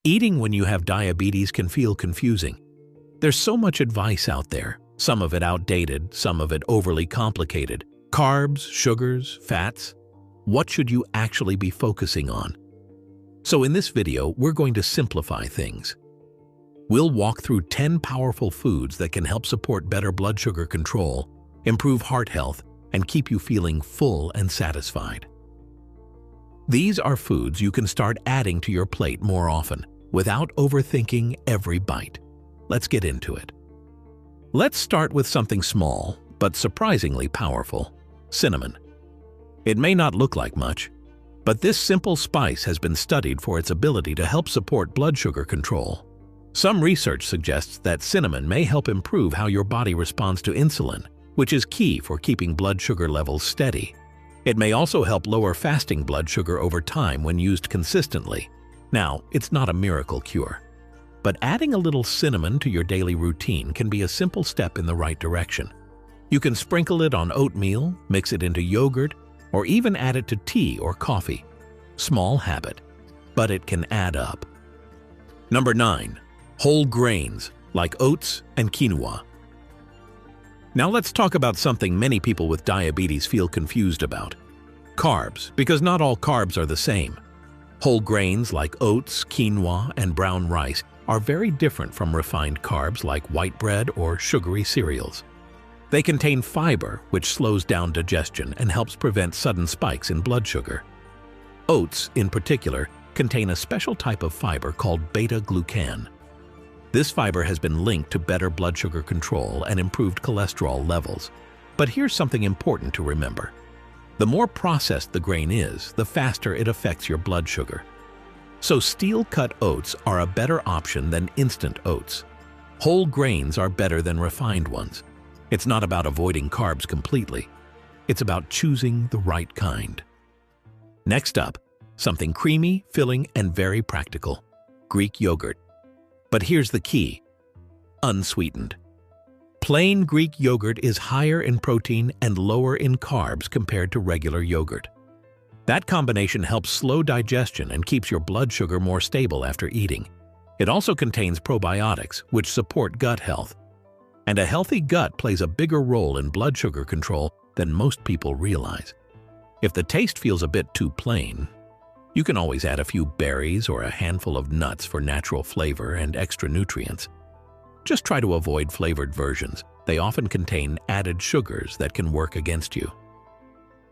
Eating when you have diabetes can feel confusing. There's so much advice out there, some of it outdated, some of it overly complicated. Carbs, sugars, fats. What should you actually be focusing on? So in this video, we're going to simplify things. We'll walk through 10 powerful foods that can help support better blood sugar control, improve heart health, and keep you feeling full and satisfied. These are foods you can start adding to your plate more often, without overthinking every bite. Let's get into it. Let's start with something small, but surprisingly powerful: cinnamon. It may not look like much, but this simple spice has been studied for its ability to help support blood sugar control. Some research suggests that cinnamon may help improve how your body responds to insulin, which is key for keeping blood sugar levels steady. It may also help lower fasting blood sugar over time when used consistently. Now, it's not a miracle cure, but adding a little cinnamon to your daily routine can be a simple step in the right direction. You can sprinkle it on oatmeal, mix it into yogurt, or even add it to tea or coffee. Small habit, but it can add up. Number 9. Whole grains, like oats and quinoa. Now let's talk about something many people with diabetes feel confused about: carbs, because not all carbs are the same. Whole grains like oats, quinoa, and brown rice are very different from refined carbs like white bread or sugary cereals. They contain fiber, which slows down digestion and helps prevent sudden spikes in blood sugar. Oats, in particular, contain a special type of fiber called beta-glucan. This fiber has been linked to better blood sugar control and improved cholesterol levels. But here's something important to remember. The more processed the grain is, the faster it affects your blood sugar. So steel-cut oats are a better option than instant oats. Whole grains are better than refined ones. It's not about avoiding carbs completely. It's about choosing the right kind. Next up, something creamy, filling, and very practical: Greek yogurt. But here's the key: unsweetened. Plain Greek yogurt is higher in protein and lower in carbs compared to regular yogurt. That combination helps slow digestion and keeps your blood sugar more stable after eating. It also contains probiotics, which support gut health. And a healthy gut plays a bigger role in blood sugar control than most people realize. If the taste feels a bit too plain, you can always add a few berries or a handful of nuts for natural flavor and extra nutrients. Just try to avoid flavored versions. They often contain added sugars that can work against you.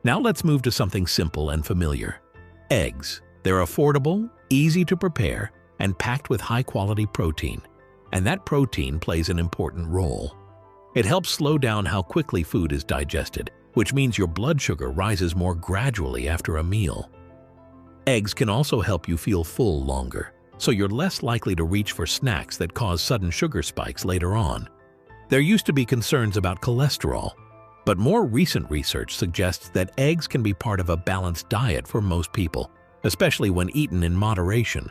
Now let's move to something simple and familiar: eggs. They're affordable, easy to prepare, and packed with high-quality protein. And that protein plays an important role. It helps slow down how quickly food is digested, which means your blood sugar rises more gradually after a meal. Eggs can also help you feel full longer, so you're less likely to reach for snacks that cause sudden sugar spikes later on. There used to be concerns about cholesterol, but more recent research suggests that eggs can be part of a balanced diet for most people, especially when eaten in moderation,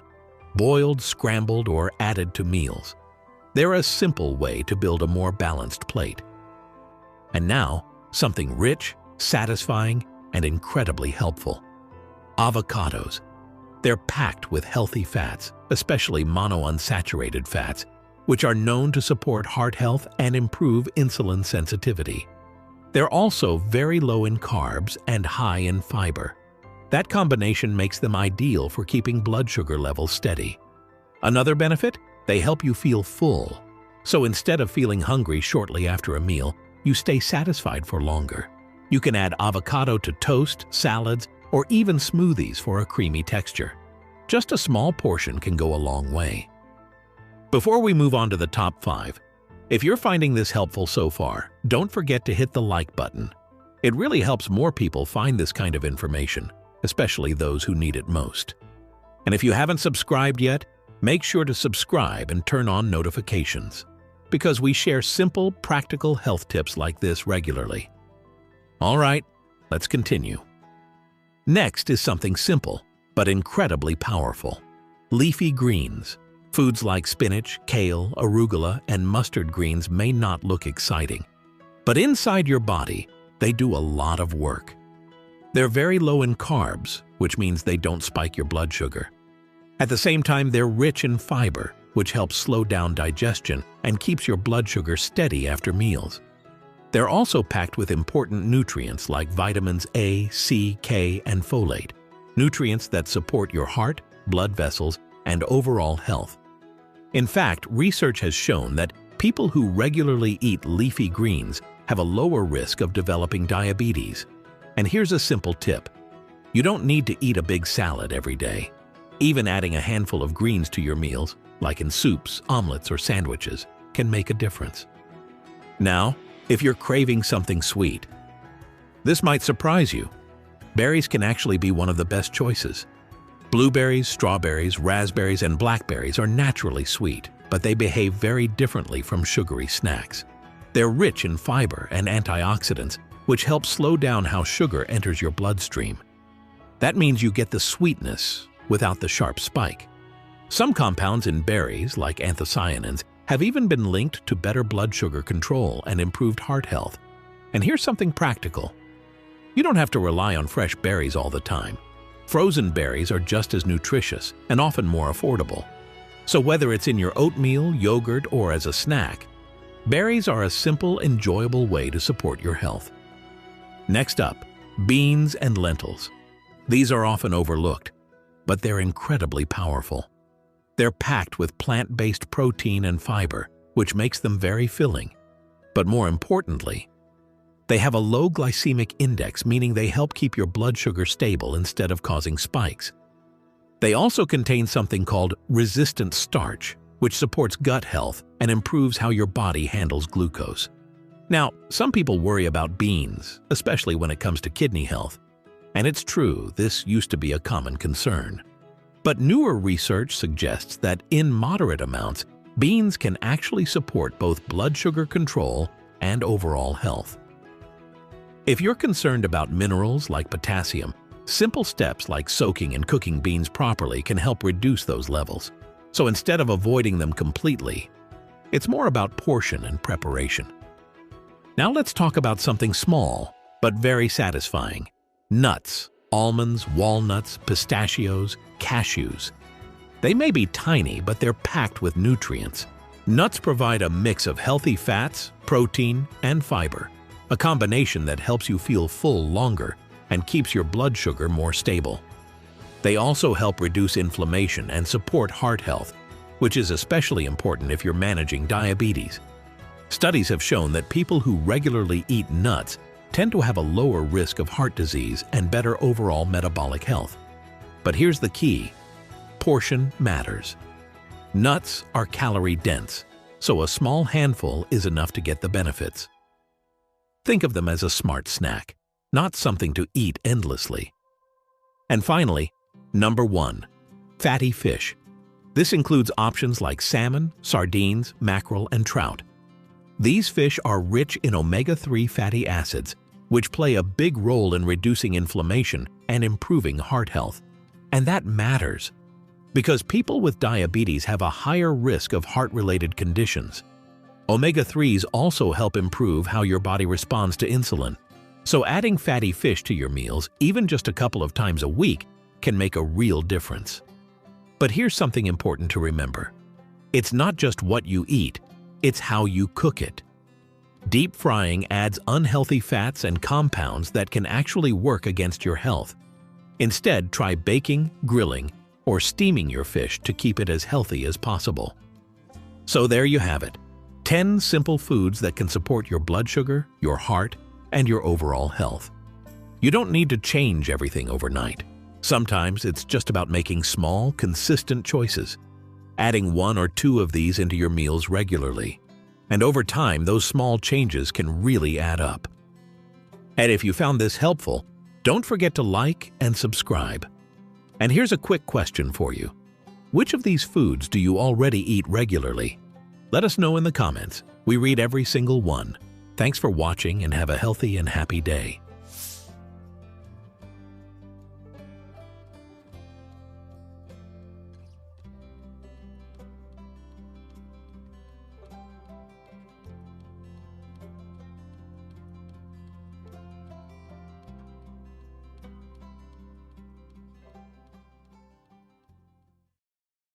boiled, scrambled, or added to meals. They're a simple way to build a more balanced plate. And now, something rich, satisfying, and incredibly helpful: avocados. They're packed with healthy fats, especially monounsaturated fats, which are known to support heart health and improve insulin sensitivity. They're also very low in carbs and high in fiber. That combination makes them ideal for keeping blood sugar levels steady. Another benefit? They help you feel full. So instead of feeling hungry shortly after a meal, you stay satisfied for longer. You can add avocado to toast, salads, or even smoothies for a creamy texture. Just a small portion can go a long way. Before we move on to the top 5, if you're finding this helpful so far, don't forget to hit the like button. It really helps more people find this kind of information, especially those who need it most. And if you haven't subscribed yet, make sure to subscribe and turn on notifications, because we share simple, practical health tips like this regularly. All right, let's continue. Next is something simple, but incredibly powerful: leafy greens. Foods like spinach, kale, arugula, and mustard greens may not look exciting, but inside your body, they do a lot of work. They're very low in carbs, which means they don't spike your blood sugar. At the same time, they're rich in fiber, which helps slow down digestion and keeps your blood sugar steady after meals. They're also packed with important nutrients like vitamins A, C, K, and folate, nutrients that support your heart, blood vessels, and overall health. In fact, research has shown that people who regularly eat leafy greens have a lower risk of developing diabetes. And here's a simple tip. You don't need to eat a big salad every day. Even adding a handful of greens to your meals, like in soups, omelets, or sandwiches, can make a difference. Now, if you're craving something sweet, this might surprise you. Berries can actually be one of the best choices. Blueberries, strawberries, raspberries, and blackberries are naturally sweet, but they behave very differently from sugary snacks. They're rich in fiber and antioxidants, which help slow down how sugar enters your bloodstream. That means you get the sweetness without the sharp spike. Some compounds in berries, like anthocyanins, have even been linked to better blood sugar control and improved heart health. And here's something practical. You don't have to rely on fresh berries all the time. Frozen berries are just as nutritious and often more affordable. So whether it's in your oatmeal, yogurt, or as a snack, berries are a simple, enjoyable way to support your health. Next up, beans and lentils. These are often overlooked, but they're incredibly powerful. They're packed with plant-based protein and fiber, which makes them very filling. But more importantly, they have a low glycemic index, meaning they help keep your blood sugar stable instead of causing spikes. They also contain something called resistant starch, which supports gut health and improves how your body handles glucose. Now, some people worry about beans, especially when it comes to kidney health. And it's true, this used to be a common concern. But newer research suggests that in moderate amounts, beans can actually support both blood sugar control and overall health. If you're concerned about minerals like potassium, simple steps like soaking and cooking beans properly can help reduce those levels. So instead of avoiding them completely, it's more about portion and preparation. Now let's talk about something small, but very satisfying. Nuts, almonds, walnuts, pistachios, cashews. They may be tiny, but they're packed with nutrients. Nuts provide a mix of healthy fats, protein, and fiber, a combination that helps you feel full longer and keeps your blood sugar more stable. They also help reduce inflammation and support heart health, which is especially important if you're managing diabetes. Studies have shown that people who regularly eat nuts tend to have a lower risk of heart disease and better overall metabolic health. But here's the key: portion matters. Nuts are calorie-dense, so a small handful is enough to get the benefits. Think of them as a smart snack, not something to eat endlessly. And finally, number 1, fatty fish. This includes options like salmon, sardines, mackerel, and trout. These fish are rich in omega-3 fatty acids, which play a big role in reducing inflammation and improving heart health. And that matters, because people with diabetes have a higher risk of heart-related conditions. Omega-3s also help improve how your body responds to insulin. So adding fatty fish to your meals, even just a couple of times a week, can make a real difference. But here's something important to remember. It's not just what you eat, it's how you cook it. Deep frying adds unhealthy fats and compounds that can actually work against your health. Instead, try baking, grilling, or steaming your fish to keep it as healthy as possible. So there you have it. 10 simple foods that can support your blood sugar, your heart, and your overall health. You don't need to change everything overnight. Sometimes it's just about making small, consistent choices, adding 1 or 2 of these into your meals regularly. And over time, those small changes can really add up. And if you found this helpful, don't forget to like and subscribe. And here's a quick question for you. Which of these foods do you already eat regularly? Let us know in the comments. We read every single one. Thanks for watching and have a healthy and happy day.